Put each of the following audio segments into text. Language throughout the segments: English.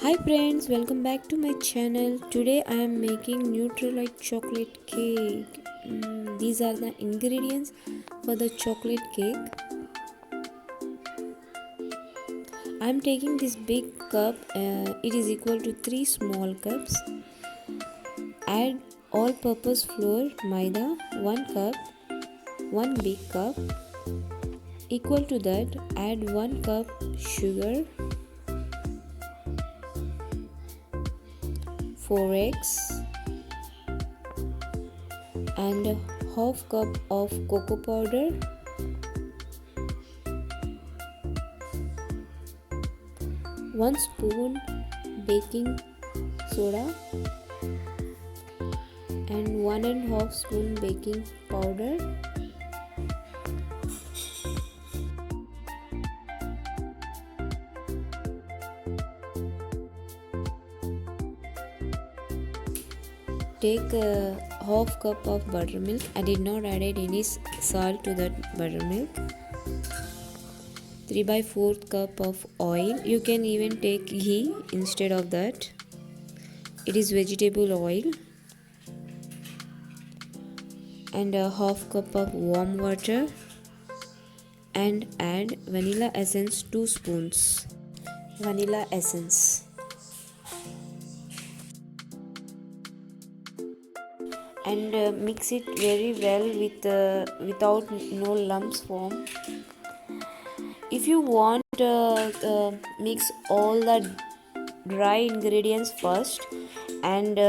Hi friends, welcome back to my channel. Today I am making NUTELLA chocolate cake. These are the ingredients for the chocolate cake. I am taking this big cup. It is equal to 3 small cups. Add all-purpose flour, Maida, 1 cup, 1 big cup. Equal to that, add 1 cup sugar, 4 eggs and half cup of cocoa powder, 1 spoon baking soda and 1.5 spoon baking powder, take a half cup of buttermilk. I did not add any salt to that buttermilk. 3/4 cup of oil. You can even take ghee instead of that. It is vegetable oil. And a half cup of warm water. And add vanilla essence, 2 spoons. Vanilla essence. And mix it very well without no lumps form. If you want, mix all the dry ingredients first, and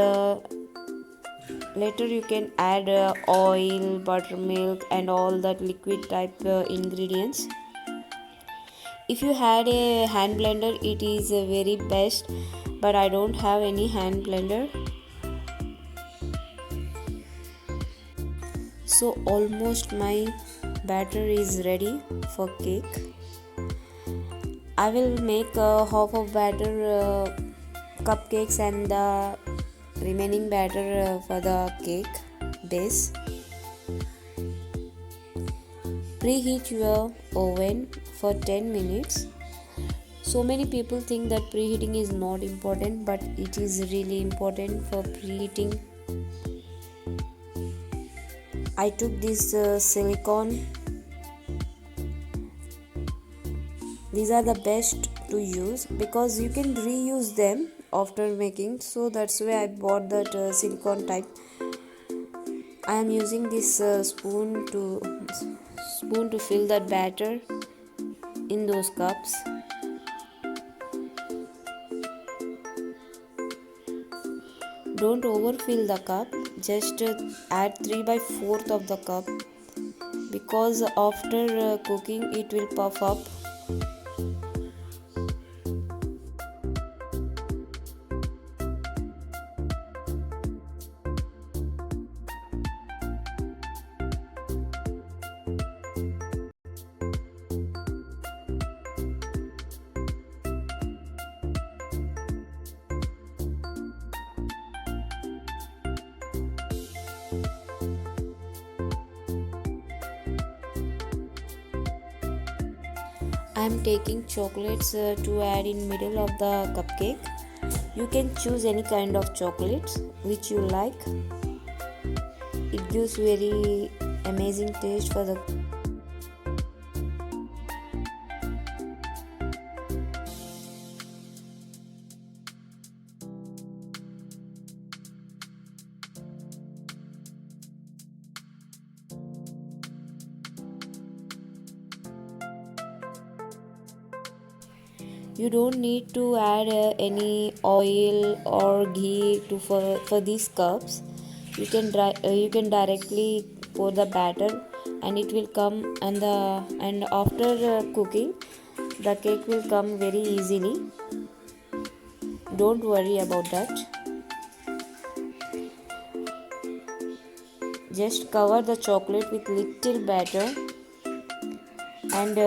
later you can add oil, buttermilk and all that liquid type ingredients. If you had a hand blender, it is very best, but I don't have any hand blender. So almost my batter is ready for cake. I will make half of batter cupcakes and the remaining batter for the cake base. Preheat your oven for 10 minutes. So many people think that preheating is not important, but it is really important for preheating. I took this silicone. These are the best to use because you can reuse them after making. So that's why I bought that silicone type. I am using this spoon to fill that batter in those cups. Don't overfill the cup. Just add 3/4 of the cup because after cooking it will puff up. I am taking chocolates to add in middle of the cupcake. You can choose any kind of chocolates which you like. It gives very amazing taste for the You don't need to add any oil or ghee for these cups. You can directly pour the batter, and it will come, and after cooking, the cake will come very easily. Don't worry about that. Just cover the chocolate with little batter and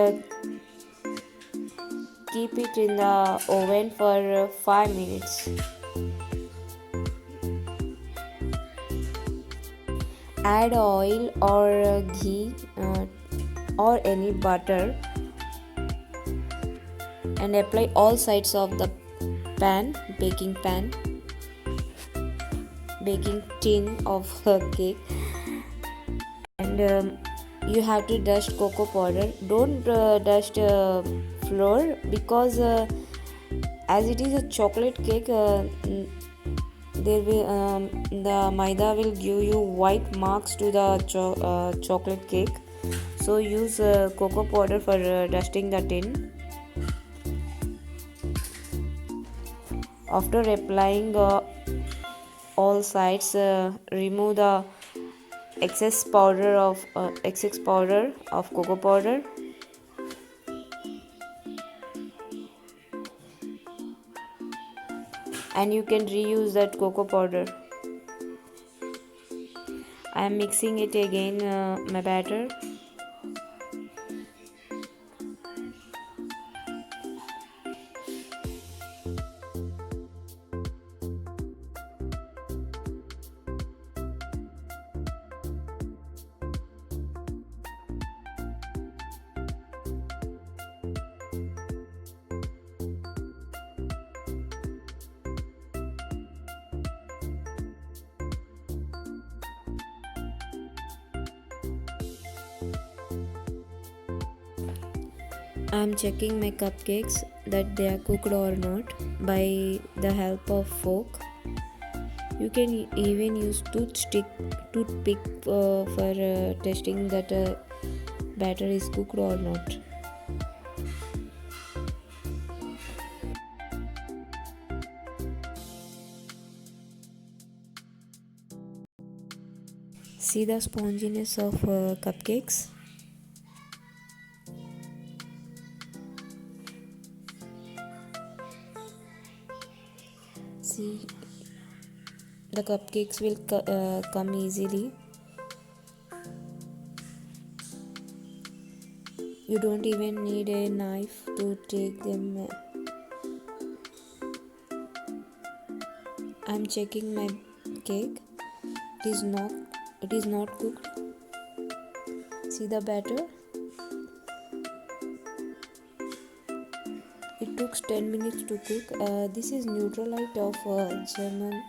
keep it in the oven for 5 minutes. Add oil or ghee or any butter and apply all sides of the baking pan, baking tin of a cake, and you have to dust cocoa powder. Don't dust flour, because as it is a chocolate cake, there will the maida will give you white marks to the chocolate cake. So use cocoa powder for dusting the tin. After applying all sides, remove the excess powder of cocoa powder. And you can reuse that cocoa powder. I am mixing it again, my batter. I am checking my cupcakes that they are cooked or not by the help of fork. You can even use toothpick for testing that batter is cooked or not. See the sponginess of cupcakes. See, the cupcakes will come easily. You don't even need a knife to take them. I'm checking my cake. It is not cooked. See the batter? It took 10 minutes to cook. This is NUTELLA of German.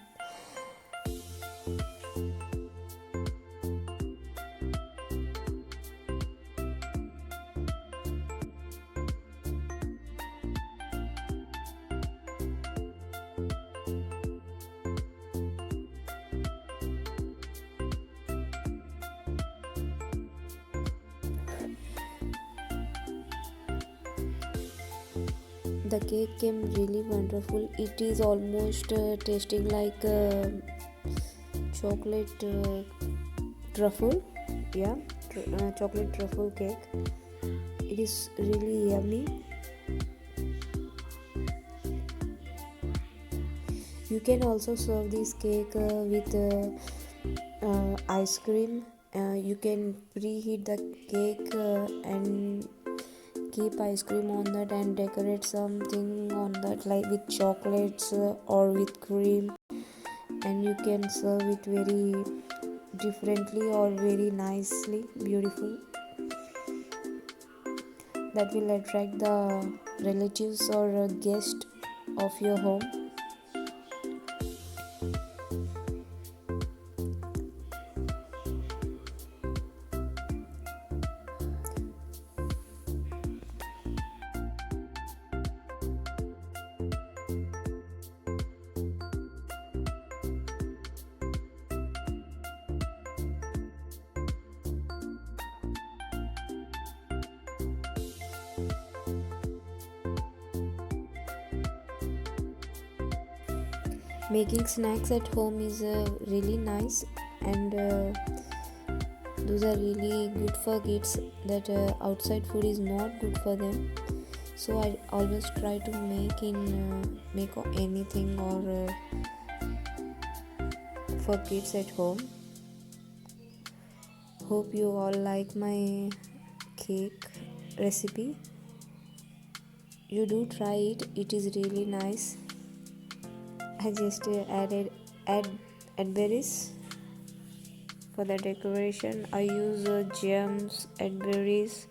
The cake came really wonderful. It is almost tasting like chocolate truffle. Yeah, chocolate truffle cake. It is really yummy. You can also serve this cake with ice cream. You can preheat the cake and keep ice cream on that and decorate something on that, like with chocolates or with cream, and you can serve it very differently or very nicely, beautiful. That will attract the relatives or guest of your home. Making snacks at home is really nice, and those are really good for kids, that outside food is not good for them. So I always try to make anything or for kids at home. Hope you all like my cake recipe. You do try it. It is really nice. I just add berries for the decoration. I use gems, berries,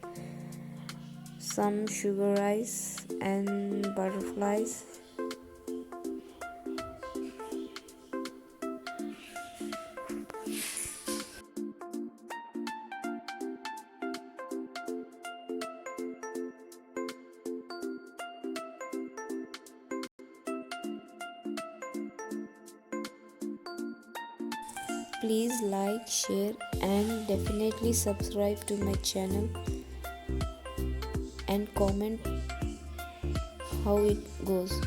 some sugar ice and butterflies. please like, share and definitely subscribe to my channel and comment how it goes.